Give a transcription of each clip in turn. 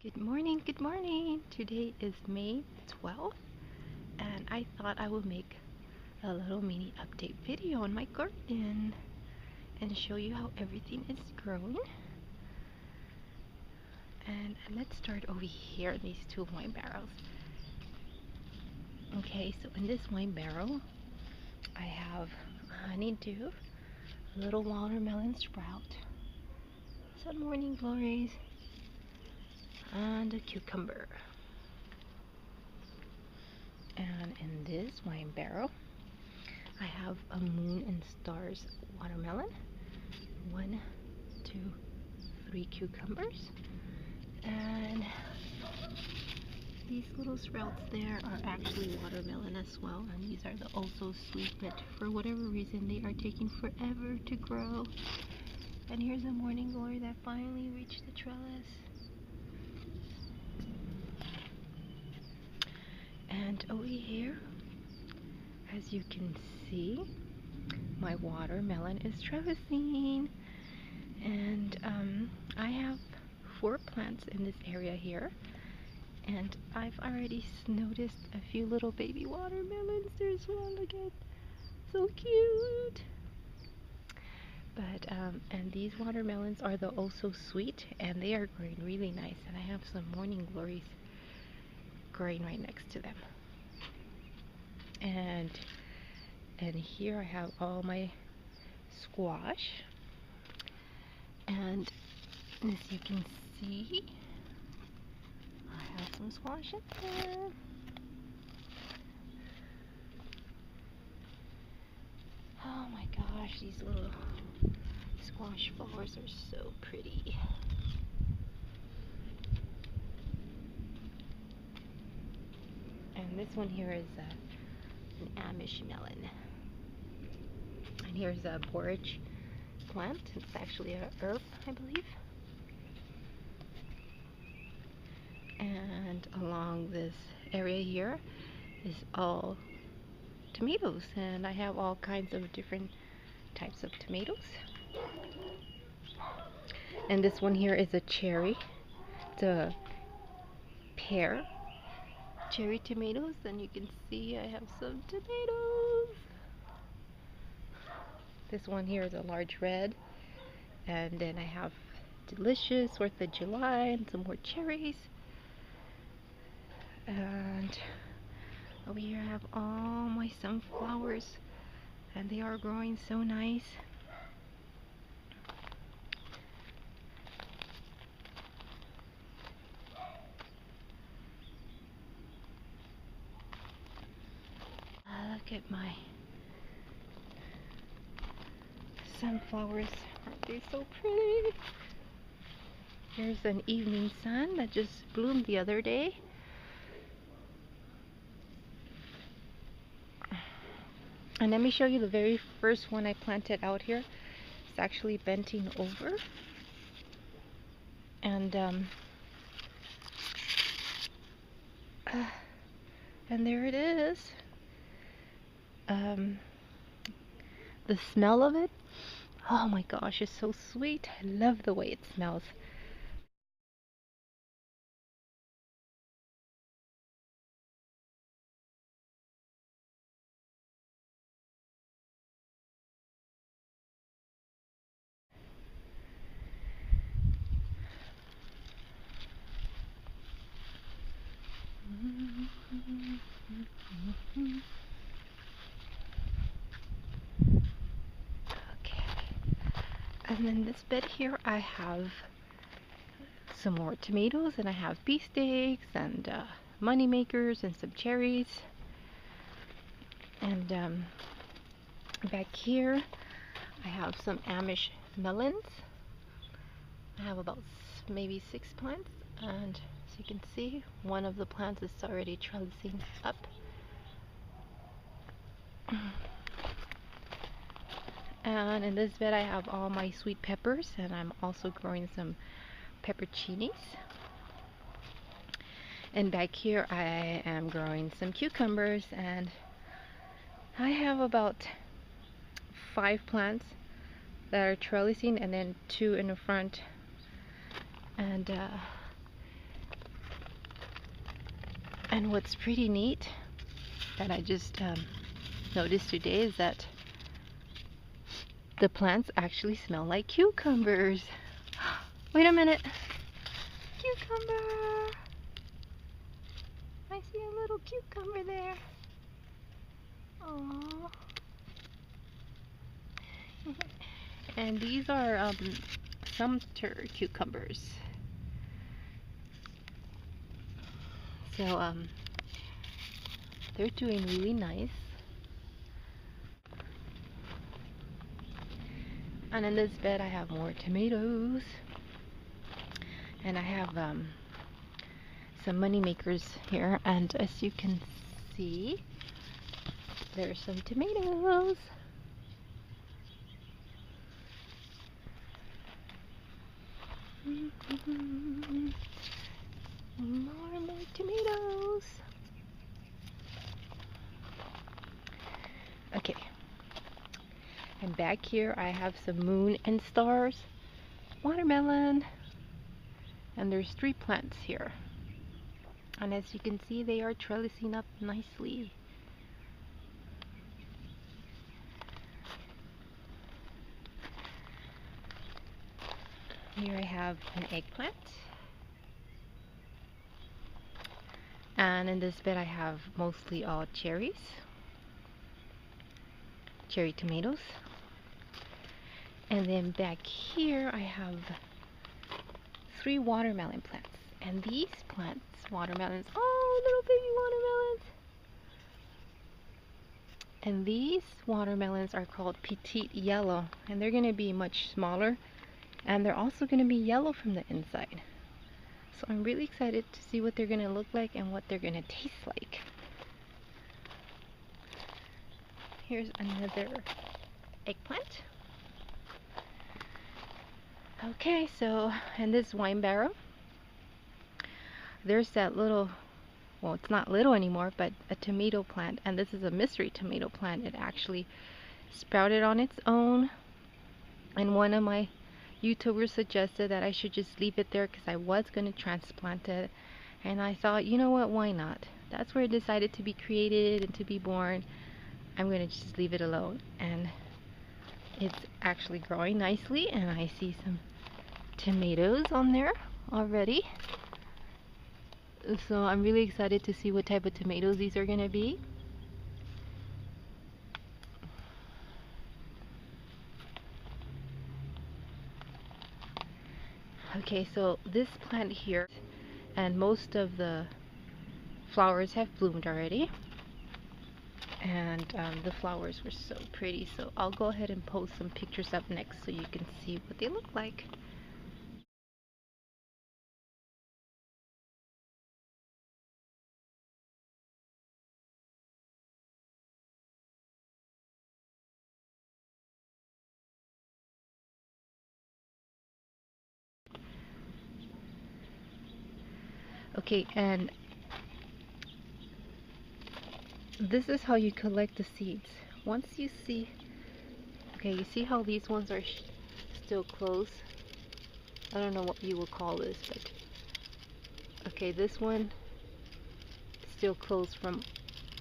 Good morning, good morning. Today is May 12th, and I thought I would make a little mini update video on my garden and show you how everything is growing. And let's start over here in these two wine barrels. Okay, so in this wine barrel, I have honeydew, a little watermelon sprout, some morning glories, and a cucumber. And in this wine barrel, I have a moon and stars watermelon, 1, 2, 3 cucumbers, and these little sprouts there are actually watermelon as well, and these are the also sweet, but for whatever reason they are taking forever to grow. And here's a morning glory that finally reached the trellis. And over here, as you can see, my watermelon is trellising, and I have 4 plants in this area here, and I've already noticed a few little baby watermelons. There's one, look at, so cute. But and these watermelons are the also sweet, and they are growing really nice, and I have some morning glories growing right next to them. And here I have all my squash, and as you can see, I have some squash in there. Oh my gosh, these little squash flowers are so pretty. And this one here is an Amish melon. And here's a borage plant. It's actually a herb, I believe. And along this area here is all tomatoes, and I have all kinds of different types of tomatoes. And this one here is a cherry. It's a pear cherry tomatoes, and you can see I have some tomatoes. This one here is a large red, and then I have delicious 4th of July and some more cherries. And over here I have all my sunflowers, and they are growing so nice. Look at my sunflowers. Aren't they so pretty? Here's an evening sun that just bloomed the other day. And let me show you the very first one I planted out here. It's actually bending over. And there it is. The smell of it, oh my gosh, it's so sweet. I love the way it smells. Okay, and then this bed here I have some more tomatoes, and I have beefsteaks and money makers and some cherries. And back here I have some Amish melons. I have about maybe 6 plants, and as you can see, one of the plants is already trellising up. And in this bed I have all my sweet peppers, and I'm also growing some pepperoncinis. And back here I am growing some cucumbers, and I have about 5 plants that are trellising, and then 2 in the front. And And what's pretty neat that I just noticed today is that the plants actually smell like cucumbers. Wait a minute. Cucumber! I see a little cucumber there. Aww. And these are Sumter cucumbers. So they're doing really nice. And in this bed I have more tomatoes. And I have some money makers here, and as you can see, there's some tomatoes. More tomatoes. Okay. And back here I have some moon and stars, watermelon, and there's 3 plants here. And as you can see, they are trellising up nicely. Here I have an eggplant. And in this bed I have mostly all cherries, cherry tomatoes. And then back here I have 3 watermelon plants. And these plants, watermelons, oh, little baby watermelons. And these watermelons are called Petite Yellow, and they're going to be much smaller, and they're also going to be yellow from the inside. So I'm really excited to see what they're going to look like and what they're going to taste like. Here's another eggplant. Okay, so in this wine barrel, there's that little, well, it's not little anymore, but a tomato plant, and this is a mystery tomato plant. It actually sprouted on its own, and one of my YouTubers suggested that I should just leave it there because I was going to transplant it, and I thought, you know what, why not? That's where it decided to be created and to be born. I'm going to just leave it alone, and it's actually growing nicely, and I see some tomatoes on there already. So I'm really excited to see what type of tomatoes these are going to be. Okay, so this plant here, and most of the flowers have bloomed already. And the flowers were so pretty, so I'll go ahead and post some pictures up next so you can see what they look like. Okay, and this is how you collect the seeds. Once you see, okay, you see how these ones are still closed? I don't know what you will call this, but okay, this one is still closed from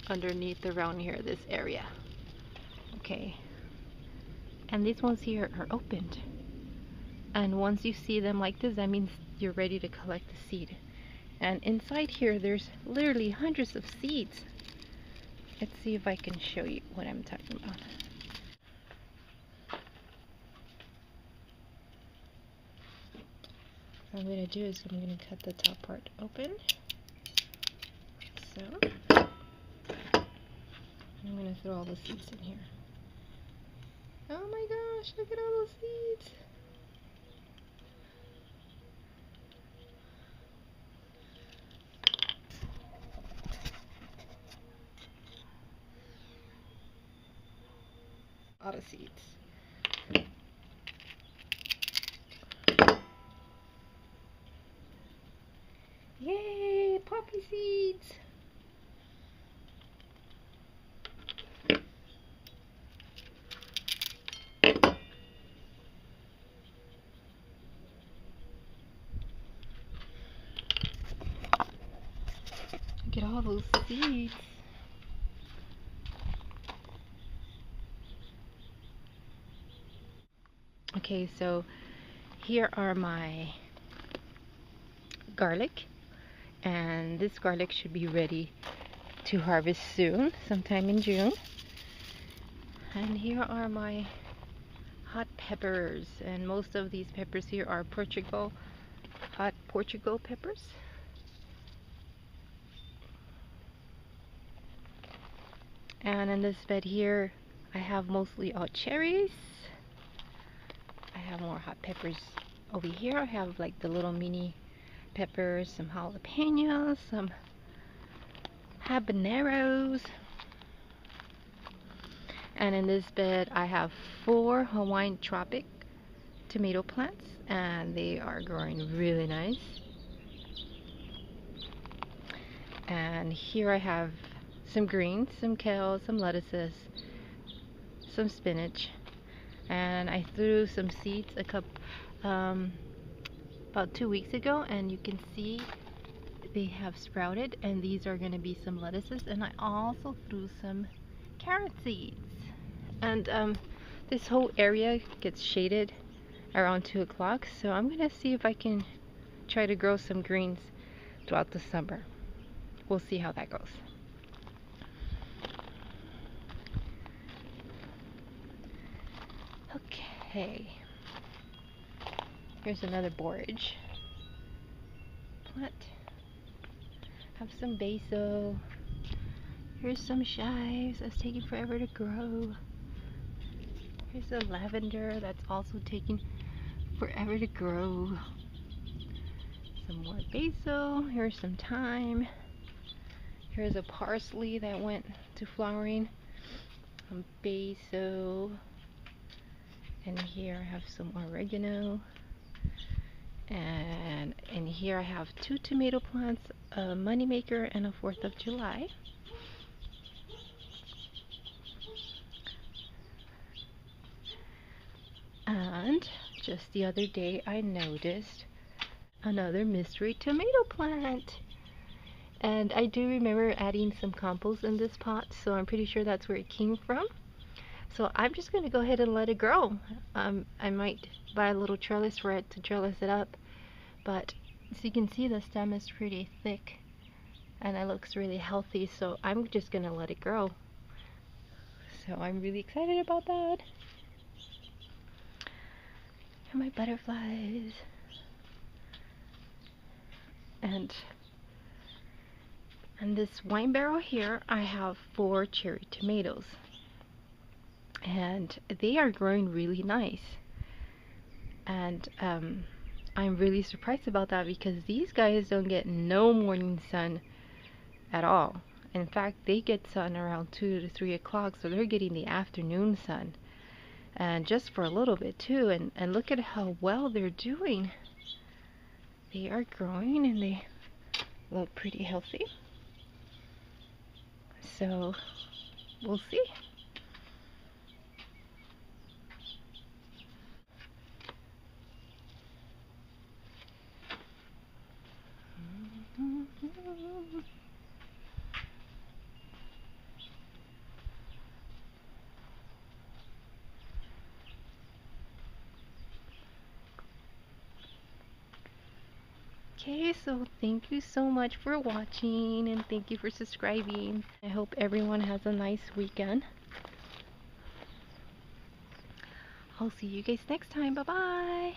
underneath around here, this area. Okay, and these ones here are opened. And once you see them like this, that means you're ready to collect the seed. And inside here, there's literally hundreds of seeds. Let's see if I can show you what I'm talking about. What I'm going to do is I'm going to cut the top part open. So, I'm going to throw all the seeds in here. Oh my gosh, look at all those seeds! A lot of seeds. Yay, poppy seeds! Get all all those seeds. Okay, so here are my garlic, and this garlic should be ready to harvest soon, sometime in June. And here are my hot peppers, and most of these peppers here are hot Portugal peppers. And in this bed here, I have mostly all cherries. I have more hot peppers over here. I have like the little mini peppers, some jalapenos, some habaneros. And in this bed, I have 4 Hawaiian tropic tomato plants, and they are growing really nice. And here I have some greens, some kale, some lettuces, some spinach, and I threw some seeds about 2 weeks ago, and you can see they have sprouted, and these are going to be some lettuces. And I also threw some carrot seeds, and this whole area gets shaded around 2 o'clock, so I'm going to see if I can try to grow some greens throughout the summer. We'll see how that goes. Okay, here's another borage plant. Have some basil. Here's some chives that's taking forever to grow. Here's a lavender that's also taking forever to grow. Some more basil. Here's some thyme. Here's a parsley that went to flowering. Some basil. And here I have some oregano. And in here I have 2 tomato plants, a moneymaker and a 4th of July. And just the other day I noticed another mystery tomato plant. And I do remember adding some compost in this pot, so I'm pretty sure that's where it came from. So I'm just going to go ahead and let it grow. I might buy a little trellis for it to trellis it up. But as you can see, the stem is pretty thick and it looks really healthy, so I'm just going to let it grow. So I'm really excited about that. And my butterflies. And this wine barrel here, I have 4 cherry tomatoes. And they are growing really nice. And I'm really surprised about that because these guys don't get no morning sun at all. In fact, they get sun around 2 to 3 o'clock, so they're getting the afternoon sun. And just for a little bit too. And look at how well they're doing. They are growing and they look pretty healthy. So we'll see. Okay, so thank you so much for watching and thank you for subscribing. I hope everyone has a nice weekend. I'll see you guys next time. Bye bye.